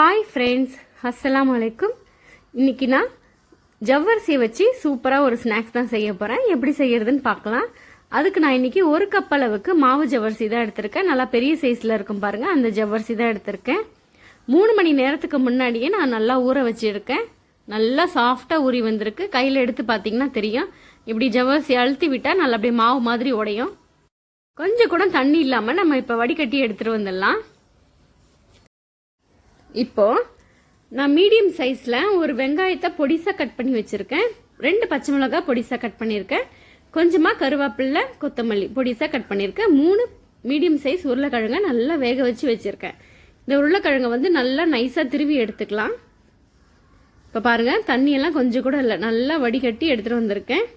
Hi friends, அஸ்ஸலாமு அலைக்கும். இன்னைக்கு நான் ஜவ்வரிசியை வச்சு சூப்பராக ஒரு ஸ்நாக்ஸ் தான் செய்ய போகிறேன். எப்படி செய்யறதுன்னு பார்க்கலாம். அதுக்கு நான் இன்னைக்கு 1 கப் அளவுக்கு மாவு ஜவ்வரிசி தான் எடுத்திருக்கேன். நல்லா பெரிய சைஸில் இருக்கும் பாருங்கள், அந்த ஜவ்வரிசி தான் எடுத்திருக்கேன். 3 மணி நேரத்துக்கு முன்னாடியே நான் நல்லா ஊற வச்சுருக்கேன். நல்லா சாஃப்டாக ஊறி வந்திருக்கு. கையில் எடுத்து பார்த்தீங்கன்னா தெரியும். இப்படி ஜவ்வரிசி அழுத்தி விட்டால் நல்லா அப்படியே மாவு மாதிரி உடையும். கொஞ்சம் கூட தண்ணி இல்லாமல் நம்ம இப்போ வடிகட்டி எடுத்துகிட்டு வந்துடலாம். இப்போ நான் மீடியம் சைஸில் ஒரு வெங்காயத்தை பொடிசாக கட் பண்ணி வச்சுருக்கேன். 2 பச்சை மிளகாய் பொடிசாக கட் பண்ணியிருக்கேன். கொஞ்சமாக கருவேப்பிலை, கொத்தமல்லி பொடிசாக கட் பண்ணியிருக்கேன். 3 மீடியம் சைஸ் உருளைக்கிழங்கை நல்லா வேக வச்சு வச்சுருக்கேன். இந்த உருளைக்கிழங்கை வந்து நல்லா நைஸாக திருவி எடுத்துக்கலாம். இப்போ பாருங்கள், தண்ணியெல்லாம் கொஞ்சம் கூட இல்லை, நல்லா வடிகட்டி எடுத்துகிட்டு வந்திருக்கேன்.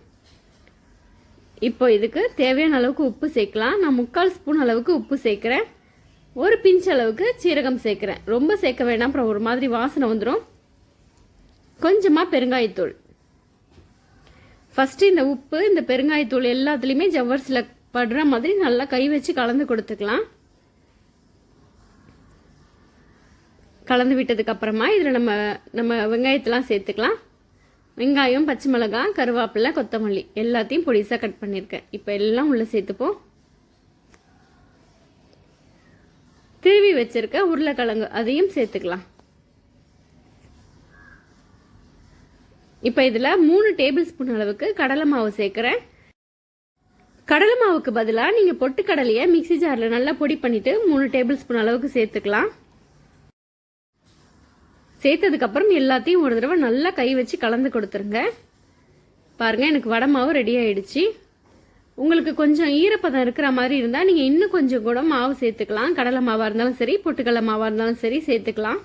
இப்போ இதுக்கு தேவையான அளவுக்கு உப்பு சேர்க்கலாம். நான் 3/4 ஸ்பூன் அளவுக்கு உப்பு சேர்க்குறேன். ஒரு பிஞ்ச் அளவுக்கு சீரகம் சேர்க்குறேன். ரொம்ப சேர்க்க வேண்டாம், அப்புறம் ஒரு மாதிரி வாசனை வந்துடும். கொஞ்சமாக பெருங்காயத்தூள். ஃபஸ்ட்டு இந்த உப்பு, இந்த பெருங்காயத்தூள் எல்லாத்துலேயுமே ஜவ்வரிசியில் படுற மாதிரி நல்லா கை வச்சு கலந்து கொடுத்துக்கலாம். கலந்து விட்டதுக்கு அப்புறமா இதில் நம்ம வெங்காயத்தெல்லாம் சேர்த்துக்கலாம். வெங்காயம், பச்சை மிளகாய், கருவேப்பிலை, கொத்தமல்லி எல்லாத்தையும் பொடிசாக கட் பண்ணியிருக்கேன். இப்போ எல்லாம் உள்ளே சேர்த்துப்போம். திருவி வச்சிருக்க உருளைக்கிழங்கு அதையும் சேர்த்துக்கலாம். இப்போ இதில் 3 டேபிள் ஸ்பூன் அளவுக்கு கடலை மாவு சேர்க்குறேன். கடலை மாவுக்கு பதிலாக நீங்கள் பொட்டுக்கடலையை மிக்சி ஜாரில் நல்லா பொடி பண்ணிவிட்டு 3 டேபிள் ஸ்பூன் அளவுக்கு சேர்த்துக்கலாம். சேர்த்ததுக்கப்புறம் எல்லாத்தையும் ஒரு தடவை நல்லா கை வச்சு கலந்து கொடுத்துருங்க. பாருங்கள், எனக்கு வடை மாவு ரெடி ஆயிடுச்சு. உங்களுக்கு கொஞ்சம் ஈரப்பதம் இருக்கிற மாதிரி இருந்தால் நீங்கள் இன்னும் கொஞ்சம் கூட மாவு சேர்த்துக்கலாம். கடலை மாவாக இருந்தாலும் சரி, பொட்டுக்கடலை மாவாக இருந்தாலும் சரி சேர்த்துக்கலாம்.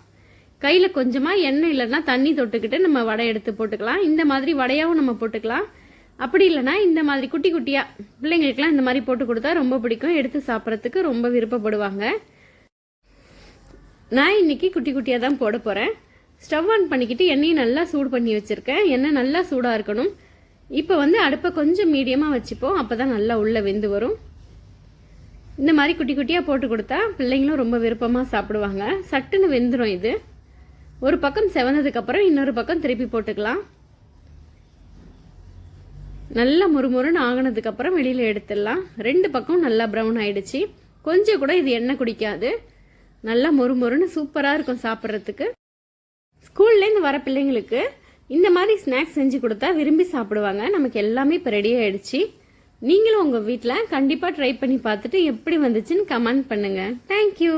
கையில் கொஞ்சமாக எண்ணெய் இல்லைன்னா தண்ணி தொட்டுக்கிட்டு நம்ம வடை எடுத்து போட்டுக்கலாம். இந்த மாதிரி வடையாகவும் நம்ம போட்டுக்கலாம். அப்படி இல்லைன்னா இந்த மாதிரி குட்டி குட்டியாக பிள்ளைங்களுக்குலாம் இந்த மாதிரி போட்டு கொடுத்தா ரொம்ப பிடிக்கும். எடுத்து சாப்பிட்றதுக்கு ரொம்ப விருப்பப்படுவாங்க. நான் இன்னைக்கு குட்டி குட்டியாக தான் போட போகிறேன். ஸ்டவ் ஆன் பண்ணிக்கிட்டு எண்ணெயை நல்லா சூடு பண்ணி வச்சுருக்கேன். எண்ணெய் நல்லா சூடாக இருக்கணும். இப்போ வந்து அடுப்பை கொஞ்சம் மீடியமாக வச்சுப்போம், அப்போ தான் நல்லா உள்ளே வெந்து வரும். இந்த மாதிரி குட்டி குட்டியாக போட்டு கொடுத்தா பிள்ளைங்களும் ரொம்ப விருப்பமாக சாப்பிடுவாங்க. சட்டுன்னு வெந்துடும். இது ஒரு பக்கம் செவந்ததுக்கப்புறம் இன்னொரு பக்கம் திருப்பி போட்டுக்கலாம். நல்லா முறுமுறுன்னு ஆகினதுக்கப்புறம் வெளியில் எடுத்துடலாம். 2 பக்கம் நல்லா ப்ரௌன் ஆயிடுச்சு. கொஞ்சம் கூட இது எண்ணெய் குடிக்காது. நல்லா முறுமுறுன்னு சூப்பராக இருக்கும் சாப்பிட்றதுக்கு. ஸ்கூல்லேருந்து வர பிள்ளைங்களுக்கு இந்த மாதிரி ஸ்நாக்ஸ் செஞ்சு கொடுத்தா விரும்பி சாப்பிடுவாங்க. நமக்கு எல்லாமே இப்போ ரெடி ஆயிடுச்சு. நீங்களும் உங்கள் வீட்டில் கண்டிப்பாக ட்ரை பண்ணி பார்த்துட்டு எப்படி வந்துச்சுன்னு கமெண்ட் பண்ணுங்கள். தேங்க்யூ.